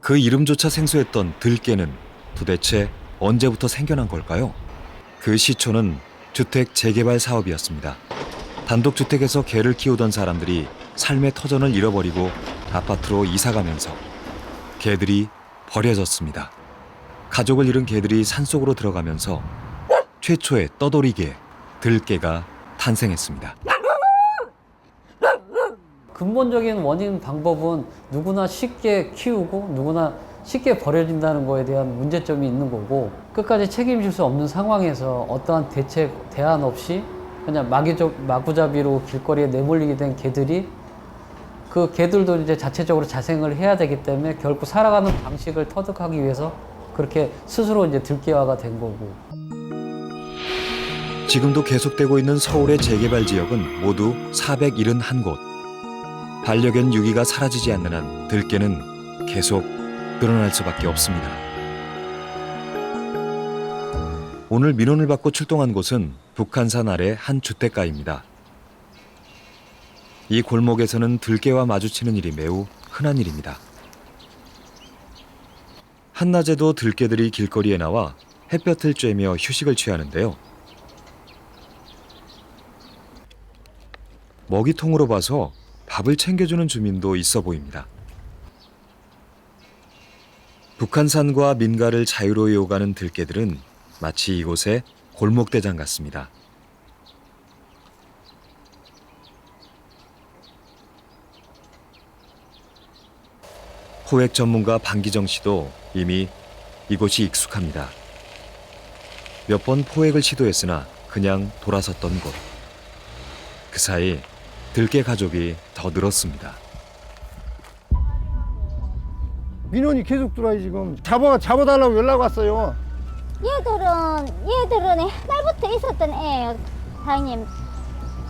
그 이름조차 생소했던 들깨는 도대체 언제부터 생겨난 걸까요? 그 시초는 주택 재개발 사업이었습니다. 단독주택에서 개를 키우던 사람들이 삶의 터전을 잃어버리고 아파트로 이사가면서 개들이 버려졌습니다. 가족을 잃은 개들이 산속으로 들어가면서 최초의 떠돌이개, 들개가 탄생했습니다. 근본적인 원인 방법은 누구나 쉽게 키우고 누구나 쉽게 버려진다는 거에 대한 문제점이 있는 거고, 끝까지 책임질 수 없는 상황에서 어떠한 대책, 대안 없이 그냥 마구잡이로 길거리에 내몰리게 된 개들이, 그 개들도 이제 자체적으로 자생을 해야 되기 때문에 결국 살아가는 방식을 터득하기 위해서 그렇게 스스로 이제 들개화가 된 거고. 지금도 계속되고 있는 서울의 재개발 지역은 모두 471곳. 반려견 유기가 사라지지 않는 한 들개는 계속 늘어날 수밖에 없습니다. 오늘 민원을 받고 출동한 곳은 북한산 아래 한 주택가입니다. 이 골목에서는 들개와 마주치는 일이 매우 흔한 일입니다. 한낮에도 들개들이 길거리에 나와 햇볕을 쬐며 휴식을 취하는데요. 먹이통으로 봐서 밥을 챙겨주는 주민도 있어 보입니다. 북한산과 민가를 자유로이 오가는 들개들은 마치 이곳의 골목대장 같습니다. 포획 전문가 방기정 씨도 이미 이곳이 익숙합니다. 몇 번 포획을 시도했으나 그냥 돌아섰던 곳. 그 사이 들개 가족이 더 늘었습니다. 민원이 계속 들어와요. 지금 잡아달라고 연락 왔어요. 얘들은 옛날부터 있었던 애예요, 사장님.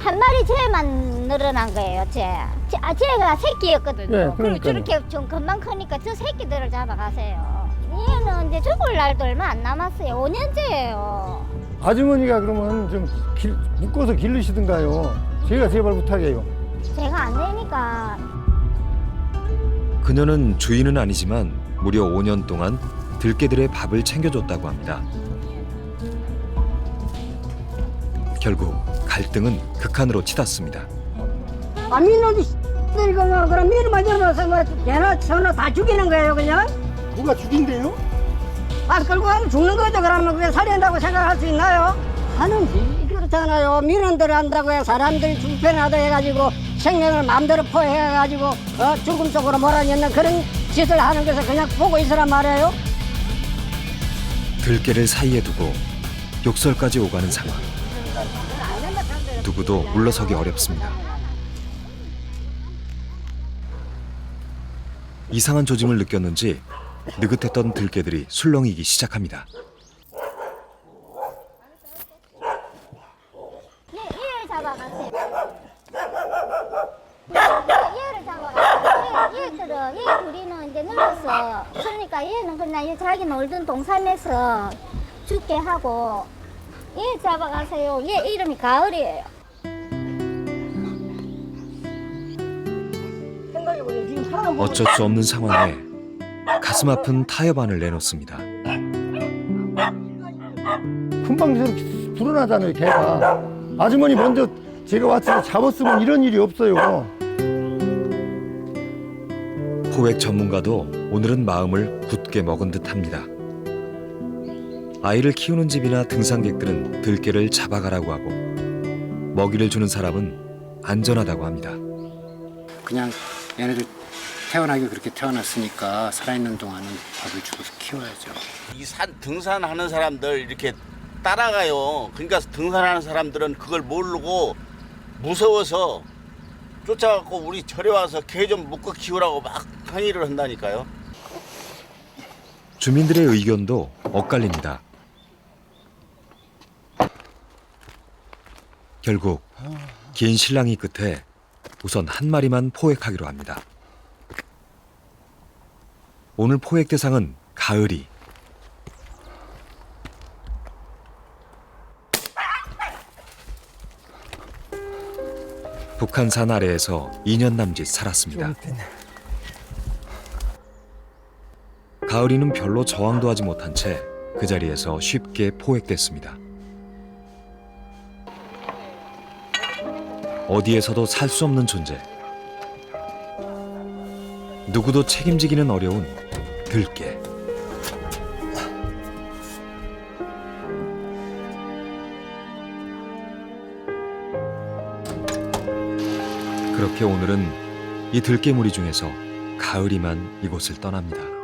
한 마리 쟤만 늘어난 거예요, 쟤가 새끼였거든요. 네, 그리고 그러니까요. 저렇게 좀 금방 크니까 저 새끼들을 잡아가세요. 얘는 이제 죽을 날도 얼마 안 남았어요. 5년째예요. 아주머니가 그러면 좀 묶어서 기르시든가요. 제가 제발 부탁해요. 제가 안 되니까. 그녀는 주인은 아니지만 무려 5년 동안 들개들의 밥을 챙겨줬다고 합니다. 결국 갈등은 극한으로 치닫습니다. 민원이 이거 그럼 민원만 열어서 걔나 저나 다 죽이는 거예요 그냥? 누가 죽인대요? 끌고 가면 죽는 거죠. 그러면 그게 살인다고 생각할 수 있나요? 하는지 그렇잖아요. 민원들 한다고 해 사람들이 불편하다 해가지고 생명을 마음대로 포획해가지고 죽음 속으로 몰아넣는 그런 짓을 하는 것을 그냥 보고 있으란 말이에요. 들개를 사이에 두고 욕설까지 오가는 상황. 누구도 물러서기 어렵습니다. 이상한 조짐을 느꼈는지 느긋했던 들개들이 술렁이기 시작합니다. 얘를 잡아가세요. 얘를 잡아가세요. 얘 둘이는 이제 늙었어. 그러니까 얘는 그냥 자기 놀던 동산에서 죽게 하고, 얘 잡아가세요. 얘 이름이 가을이에요. 어쩔 수 없는 상황에 가슴 아픈 타협안을 내놓습니다. 금방 저렇게 불어나잖아요. 걔가. 아주머니 먼저 제가 왔을 때 잡았으면 이런 일이 없어요. 포획 전문가도 오늘은 마음을 굳게 먹은 듯합니다. 아이를 키우는 집이나 등산객들은 들개를 잡아가라고 하고 먹이를 주는 사람은 안전하다고 합니다. 그냥 얘네들 태어나기 그렇게 태어났으니까 살아있는 동안은 밥을 주고서 키워야죠. 이 등산하는 사람들 이렇게 따라가요. 그러니까 등산하는 사람들은 그걸 모르고 무서워서 쫓아갖고 우리 절에 와서 개 좀 묶어 키우라고 막 항의를 한다니까요. 주민들의 의견도 엇갈립니다. 결국 긴 실랑이 끝에 우선 한 마리만 포획하기로 합니다. 오늘 포획 대상은 가을이. 북한산 아래에서 2년 남짓 살았습니다. 가을이는 별로 저항도 하지 못한 채 그 자리에서 쉽게 포획됐습니다. 어디에서도 살 수 없는 존재. 누구도 책임지기는 어려운 들깨. 그렇게 오늘은 이 들깨무리 중에서 가을이만 이곳을 떠납니다.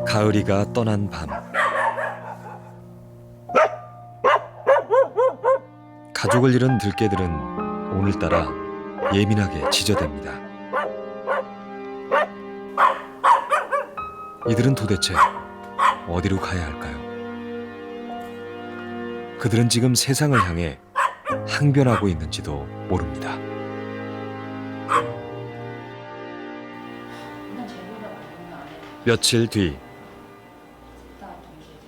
가을이가 떠난 밤. 가족을 잃은 들깨들은 오늘따라 예민하게 지저댑니다. 이들은 도대체 어디로 가야 할까요? 그들은 지금 세상을 향해 항변하고 있는지도 모릅니다. 며칠 뒤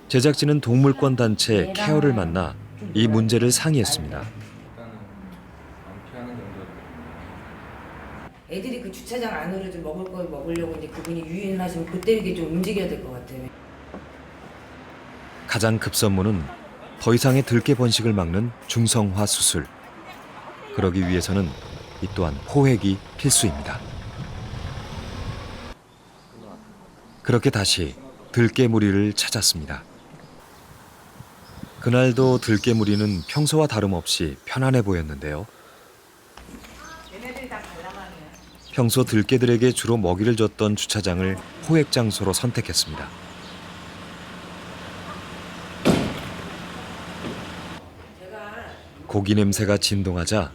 제작진은 동물권 단체 케어를 만나 이 문제를 상의했습니다. 애들이 그 주차장 안으로 좀 먹을 걸 먹으려고 이제 그분이 유인을 하시면 그때 이게 좀 움직여야 될 것 같아요. 가장 급선무는 더 이상의 들깨 번식을 막는 중성화 수술. 그러기 위해서는 이 또한 포획이 필수입니다. 그렇게 다시 들깨무리를 찾았습니다. 그날도 들깨무리는 평소와 다름없이 편안해 보였는데요. 평소 들깨들에게 주로 먹이를 줬던 주차장을 포획 장소로 선택했습니다. 고기 냄새가 진동하자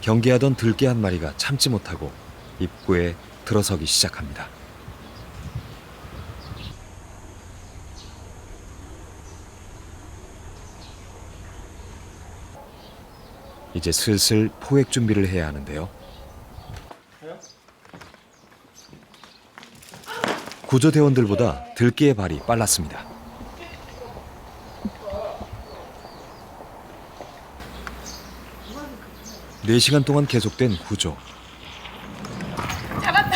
경계하던 들깨 한 마리가 참지 못하고 입구에 들어서기 시작합니다. 이제 슬슬 포획 준비를 해야 하는데요. 구조대원들보다 들깨의 발이 빨랐습니다. 네 시간 동안 계속된 구조. 잡았다.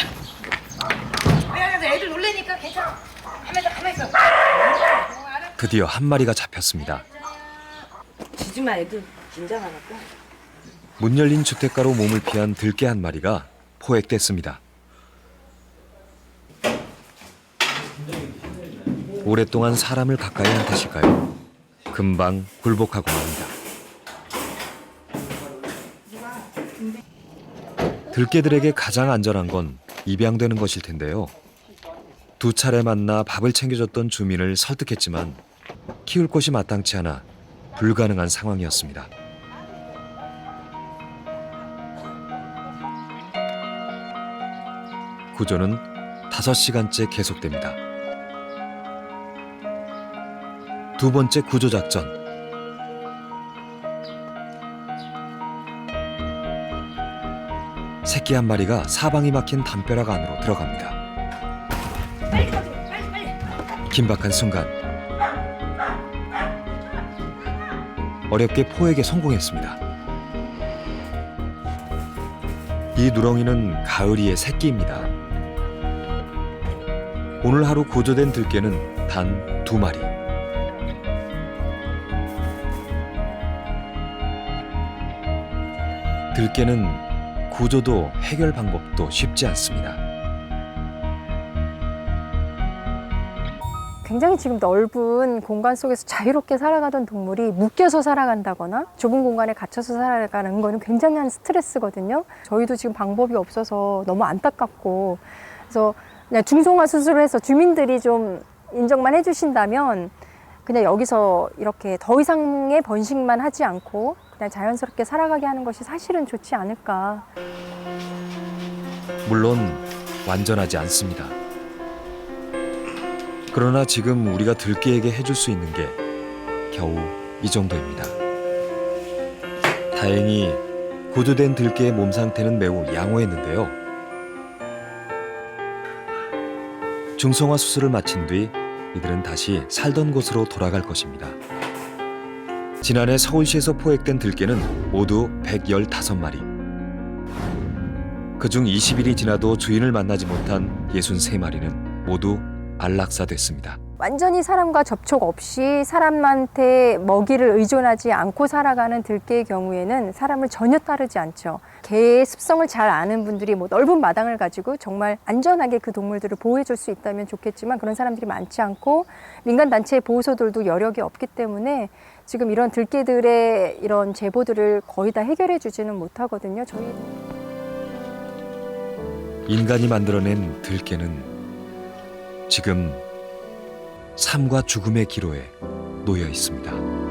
내가 애들 놀래니까 괜찮아. 가만히 있어. 드디어 한 마리가 잡혔습니다. 지지마 애들 긴장하니까. 문 열린 주택가로 몸을 피한 들깨 한 마리가 포획됐습니다. 오랫동안 사람을 가까이 한 탓일까요? 금방 굴복하고 맙니다. 들깨들에게 가장 안전한 건 입양되는 것일 텐데요. 두 차례 만나 밥을 챙겨줬던 주민을 설득했지만 키울 곳이 마땅치 않아 불가능한 상황이었습니다. 구조는 5시간째 계속됩니다. 두 번째 구조 작전. 새끼 한 마리가 사방이 막힌 담벼락 안으로 들어갑니다. 긴박한 순간 어렵게 포획에 성공했습니다. 이 누렁이는 가을이의 새끼입니다. 오늘 하루 구조된 들깨는 단 2마리. 들깨는 구조도 해결 방법도 쉽지 않습니다. 굉장히 지금 넓은 공간 속에서 자유롭게 살아가던 동물이 묶여서 살아간다거나 좁은 공간에 갇혀서 살아가는 거는 굉장한 스트레스거든요. 저희도 지금 방법이 없어서 너무 안타깝고, 그래서 그냥 중성화 수술을 해서 주민들이 좀 인정만 해주신다면 그냥 여기서 이렇게 더 이상의 번식만 하지 않고 그냥 자연스럽게 살아가게 하는 것이 사실은 좋지 않을까. 물론 완전하지 않습니다. 그러나 지금 우리가 들깨에게 해줄 수 있는 게 겨우 이 정도입니다. 다행히 구조된 들깨의 몸 상태는 매우 양호했는데요. 중성화 수술을 마친 뒤 이들은 다시 살던 곳으로 돌아갈 것입니다. 지난해 서울시에서 포획된 들개는 모두 115마리. 그중 20일이 지나도 주인을 만나지 못한 63마리는 모두 안락사됐습니다. 완전히 사람과 접촉 없이 사람한테 먹이를 의존하지 않고 살아가는 들개의 경우에는 사람을 전혀 따르지 않죠. 개의 습성을 잘 아는 분들이 뭐 넓은 마당을 가지고 정말 안전하게 그 동물들을 보호해 줄 수 있다면 좋겠지만 그런 사람들이 많지 않고 민간 단체 보호소들도 여력이 없기 때문에 지금 이런 들개들의 이런 제보들을 거의 다 해결해 주지는 못하거든요. 저희 인간이 만들어낸 들개는 지금 삶과 죽음의 기로에 놓여 있습니다.